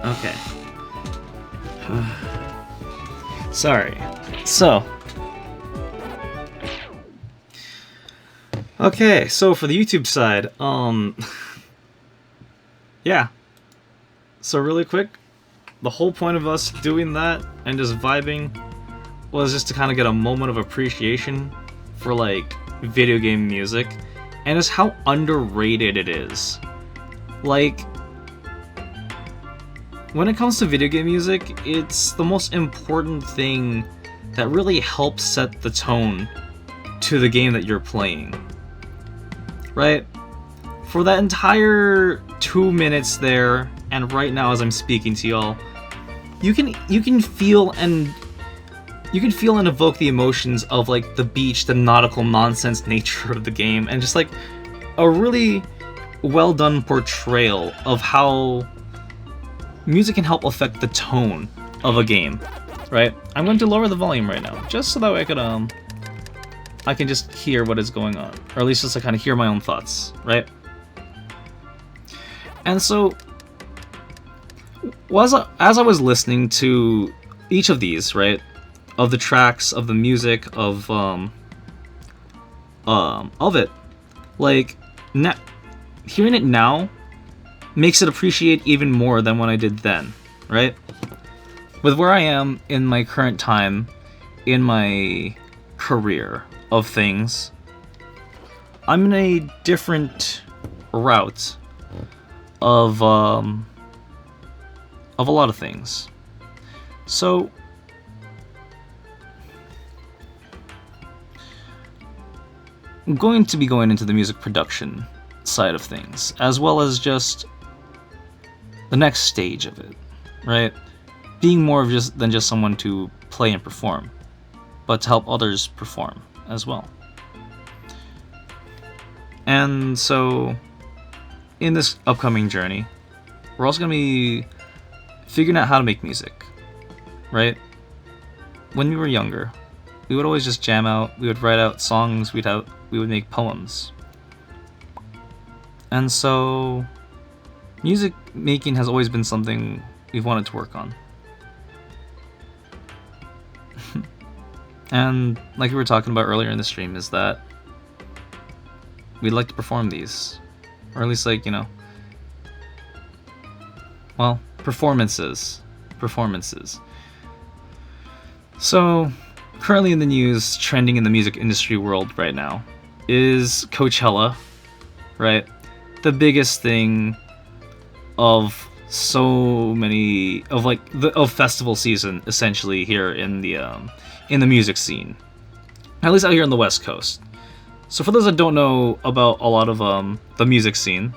Okay. Sorry. So. Okay, so for the YouTube side, yeah. So really quick, the whole point of us doing that and just vibing was just to kind of get a moment of appreciation for, like, video game music and just how underrated it is. Like, when it comes to video game music, it's the most important thing that really helps set the tone to the game that you're playing. Right? For that entire 2 minutes there, and right now as I'm speaking to y'all, you can feel and evoke the emotions of, like, the beach, the nautical nonsense nature of the game, and just, like, a really well done portrayal of how music can help affect the tone of a game, right? I'm going to lower the volume right now, just so that way I can just hear what is going on, or at least just to kind of hear my own thoughts, right? And so, as I was listening to each of these, right, of the tracks, of the music, of it, like, hearing it now makes it appreciate even more than when I did then, right? With where I am in my current time, in my career of things, I'm in a different route of a lot of things. So I'm going to be going into the music production side of things, as well as just the next stage of it, right? Being more of than just someone to play and perform, but to help others perform as well. And so, in this upcoming journey, we're also going to be figuring out how to make music, right? When we were younger, we would always just jam out, we would write out songs, we would make poems. And so, music making has always been something we've wanted to work on. And like we were talking about earlier in the stream, is that we'd like to perform these. Or at least, like, you know, well, performances. So, currently in the news, trending in the music industry world right now, is Coachella, right? The biggest thing of so many of festival season, essentially, here in the music scene, at least out here on the West Coast. So for those that don't know about a lot of the music scene,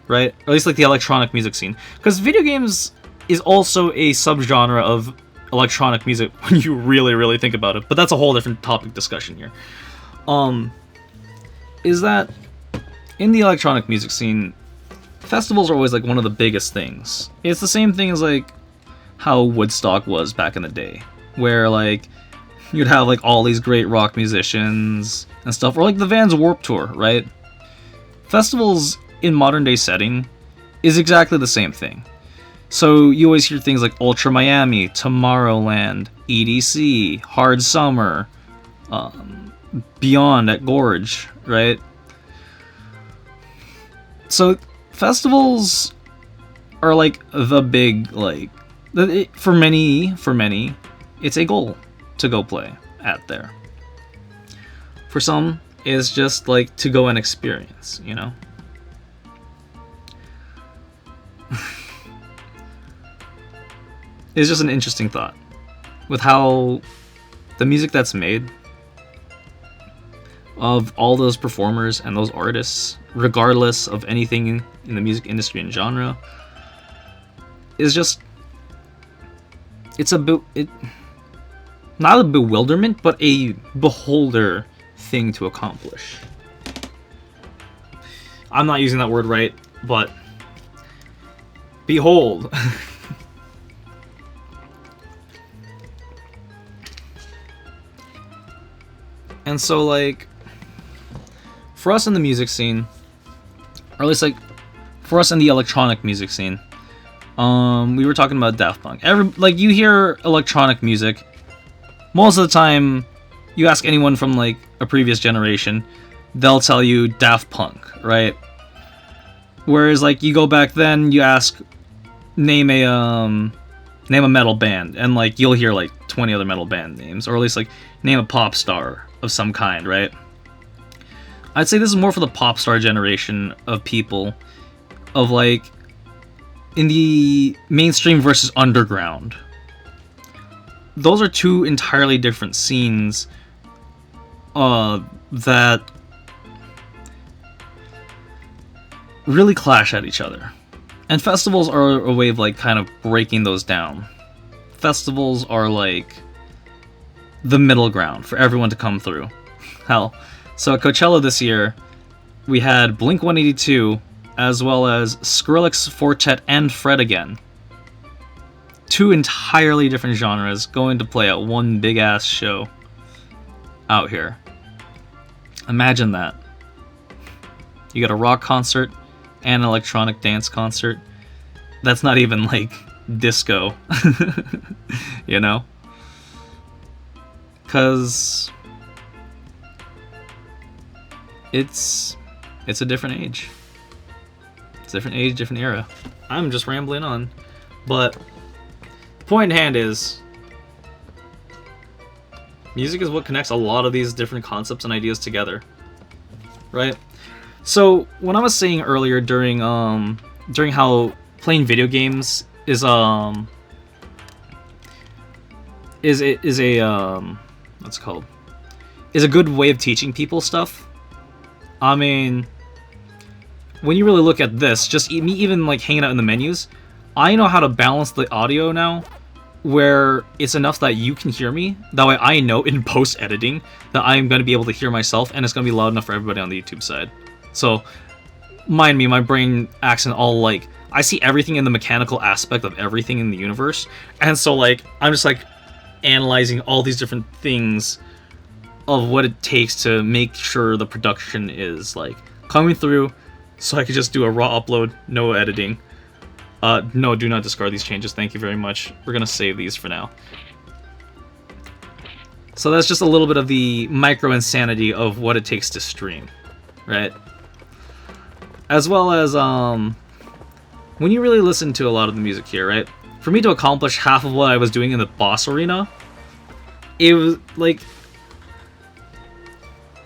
right, or at least like the electronic music scene, because video games is also a subgenre of electronic music when you really think about it, but that's a whole different topic discussion here. Is that in the electronic music scene, festivals are always like one of the biggest things. It's the same thing as like how Woodstock was back in the day, where like you'd have like all these great rock musicians and stuff, or like the Vans Warped Tour, right? Festivals in modern day setting is exactly the same thing. So you always hear things like Ultra Miami, Tomorrowland, EDC, Hard Summer, Beyond at Gorge, right? So festivals are like the big, like, for many, it's a goal to go play at there. For some, it's just like to go and experience, you know? It's just an interesting thought with how the music that's made of all those performers and those artists, regardless of anything in the music industry and genre, is just, it's not a bewilderment, but a beholder thing to accomplish. I'm not using that word right, but behold. And so, like, for us in the music scene, or at least, like, for us in the electronic music scene, We were talking about Daft Punk. Like, you hear electronic music, most of the time, you ask anyone from, like, a previous generation, they'll tell you Daft Punk, right? Whereas, like, you go back then, you ask, name a metal band, and, like, you'll hear, like, 20 other metal band names, or at least, like, name a pop star of some kind, right? I'd say this is more for the pop star generation of people, of, like, in the mainstream versus underground. Those are two entirely different scenes that really clash at each other. And festivals are a way of, like, kind of breaking those down. Festivals are, like, the middle ground for everyone to come through. Hell, so at Coachella this year, we had Blink-182, as well as Skrillex, Fortet, and Fred again. Two entirely different genres going to play at one big-ass show out here. Imagine that. You got a rock concert and an electronic dance concert. That's not even, like, disco. You know? Because it's a different age. It's a different age, different era. I'm just rambling on. But the point in hand is, music is what connects a lot of these different concepts and ideas together. Right? So when I was saying earlier during how playing video games is a good way of teaching people stuff. I mean, when you really look at this, just me even, like, hanging out in the menus, I know how to balance the audio now, where it's enough that you can hear me. That way I know in post-editing that I'm going to be able to hear myself, and it's going to be loud enough for everybody on the YouTube side. So, mind me, my brain acts in all, like, I see everything in the mechanical aspect of everything in the universe, and so, like, I'm just, like, analyzing all these different things of what it takes to make sure the production is, like, coming through, so I could just do a raw upload, no editing. No, do not discard these changes, thank you very much. We're gonna save these for now. So that's just a little bit of the micro-insanity of what it takes to stream, right? As well as, when you really listen to a lot of the music here, right? For me to accomplish half of what I was doing in the boss arena, it was, like,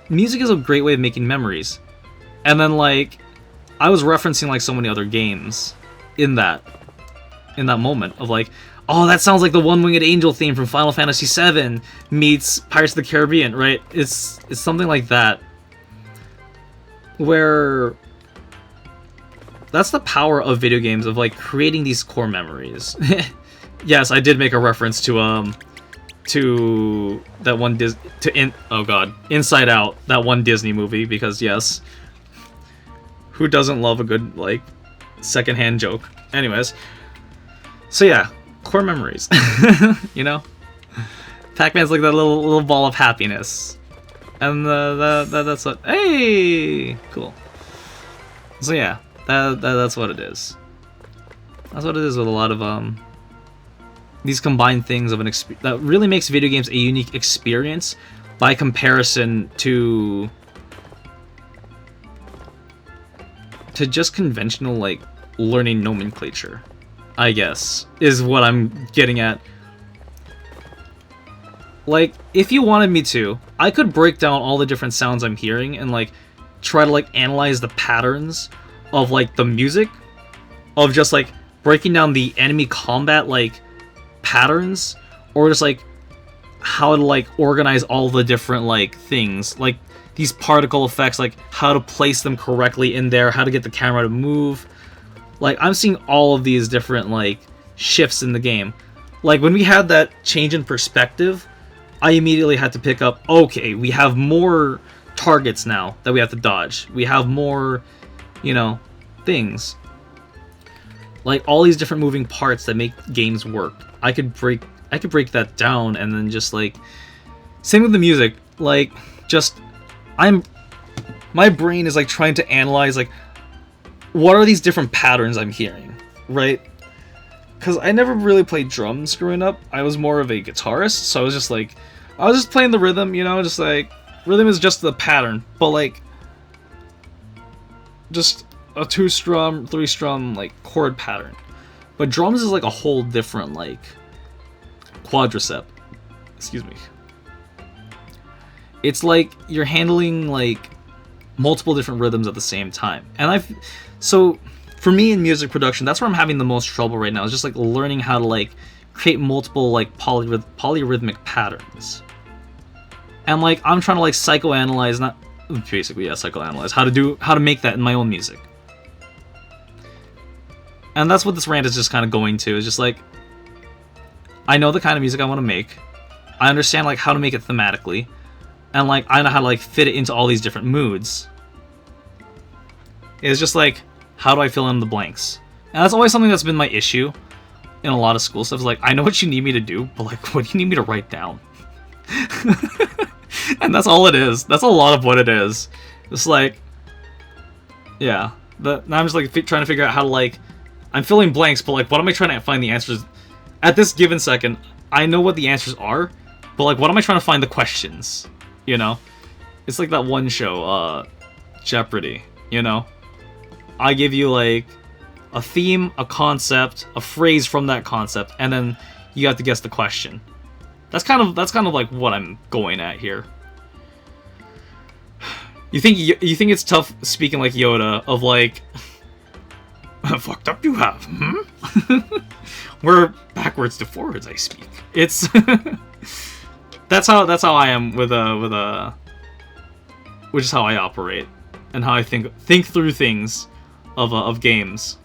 music is a great way of making memories. And then, like, I was referencing, like, so many other games in that moment of, like, oh, that sounds like the One-Winged Angel theme from Final Fantasy VII meets Pirates of the Caribbean, right? It's something like that, where that's the power of video games, of, like, creating these core memories. Yes, I did make a reference to that one Inside Out, that one Disney movie, because yes, who doesn't love a good, like, secondhand joke? Anyways, so yeah, core memories. You know, Pac-Man's like that little ball of happiness, and that's what. Hey, cool. So yeah, that's what it is. That's what it is with a lot of these combined things of that really makes video games a unique experience by comparison to just conventional, like, learning nomenclature, I guess, is what I'm getting at. Like, if you wanted me to, I could break down all the different sounds I'm hearing and, like, try to, like, analyze the patterns of, like, the music, of just, like, breaking down the enemy combat, like, patterns, or just, like, how to, like, organize all the different, like, things, like these particle effects, like how to place them correctly in there, how to get the camera to move. Like, I'm seeing all of these different, like, shifts in the game. Like, when we had that change in perspective, I immediately had to pick up, okay, we have more targets now that we have to dodge. We have more, you know, things. Like, all these different moving parts that make games work. I could break that down, and then just, like, same with the music. Like, just, my brain is, like, trying to analyze, like, what are these different patterns I'm hearing, right? because I never really played drums growing up. I was more of a guitarist, so I was just like, I was just playing the rhythm, you know, just like, rhythm is just the pattern, but like, just a 2-strum, 3-strum, like, chord pattern. But drums is like a whole different, like, quadricep. Excuse me. It's like you're handling, like, multiple different rhythms at the same time. And so, for me in music production, that's where I'm having the most trouble right now, is just, like, learning how to, like, create multiple, like, polyrhythmic patterns. And, like, I'm trying to, like, psychoanalyze, not, basically, yeah, psychoanalyze, how to make that in my own music. And that's what this rant is just kind of going to, is just, like, I know the kind of music I want to make, I understand, like, how to make it thematically, and, like, I know how to, like, fit it into all these different moods. It's just, like, how do I fill in the blanks? And that's always something that's been my issue in a lot of school stuff. Is like, I know what you need me to do, but, like, what do you need me to write down? And that's all it is. That's a lot of what it is. It's like, yeah. Now I'm just, like, trying to figure out how to, like, I'm filling blanks, but, like, what am I trying to find the answers? At this given second, I know what the answers are, but, like, what am I trying to find the questions? You know? It's like that one show, Jeopardy, you know? I give you, like, a theme, a concept, a phrase from that concept, and then you have to guess the question. That's kind of like what I'm going at here. You think it's tough speaking like Yoda of, like, fucked up you have, hmm? Where backwards to forwards I speak. It's that's how I am with which is how I operate and how I think through things of games.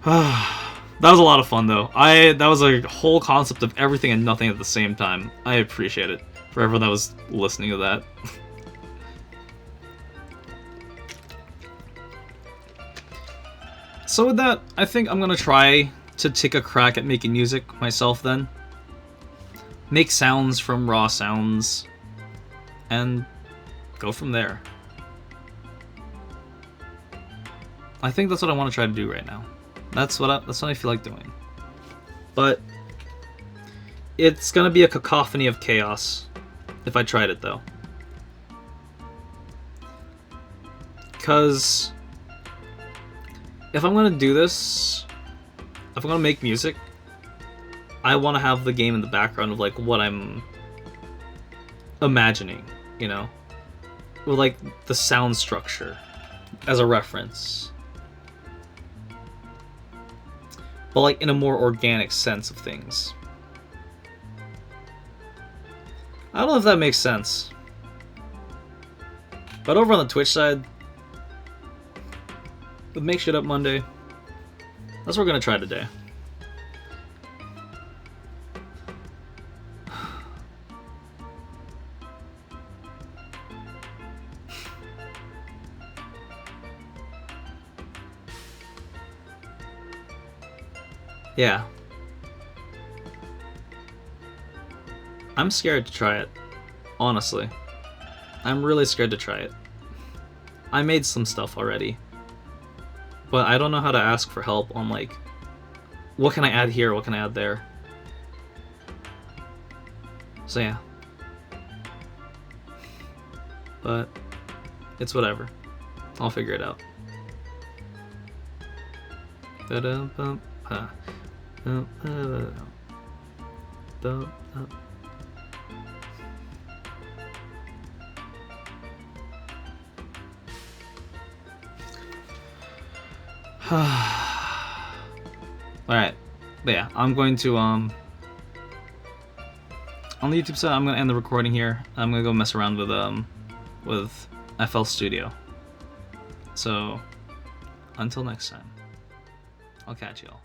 That was a lot of fun though. That was a whole concept of everything and nothing at the same time. I appreciate it for everyone that was listening to that. So with that, I think I'm gonna try to take a crack at making music myself then. Make sounds from raw sounds, and go from there. I think that's what I want to try to do right now. That's what I feel like doing. But it's gonna be a cacophony of chaos if I tried it though. Because if I'm gonna do this, if I'm gonna make music, I want to have the game in the background of, like, what I'm imagining, you know? With, like, the sound structure as a reference. But, like, in a more organic sense of things. I don't know if that makes sense. But over on the Twitch side, with Make Shit Up Monday, that's what we're gonna try today. Yeah. I'm scared to try it. Honestly. I'm really scared to try it. I made some stuff already. But I don't know how to ask for help on, like, what can I add here, what can I add there. So yeah. But it's whatever. I'll figure it out. Alright. But yeah, I'm going to on the YouTube side, I'm gonna end the recording here. I'm gonna go mess around with FL Studio. So until next time, I'll catch y'all.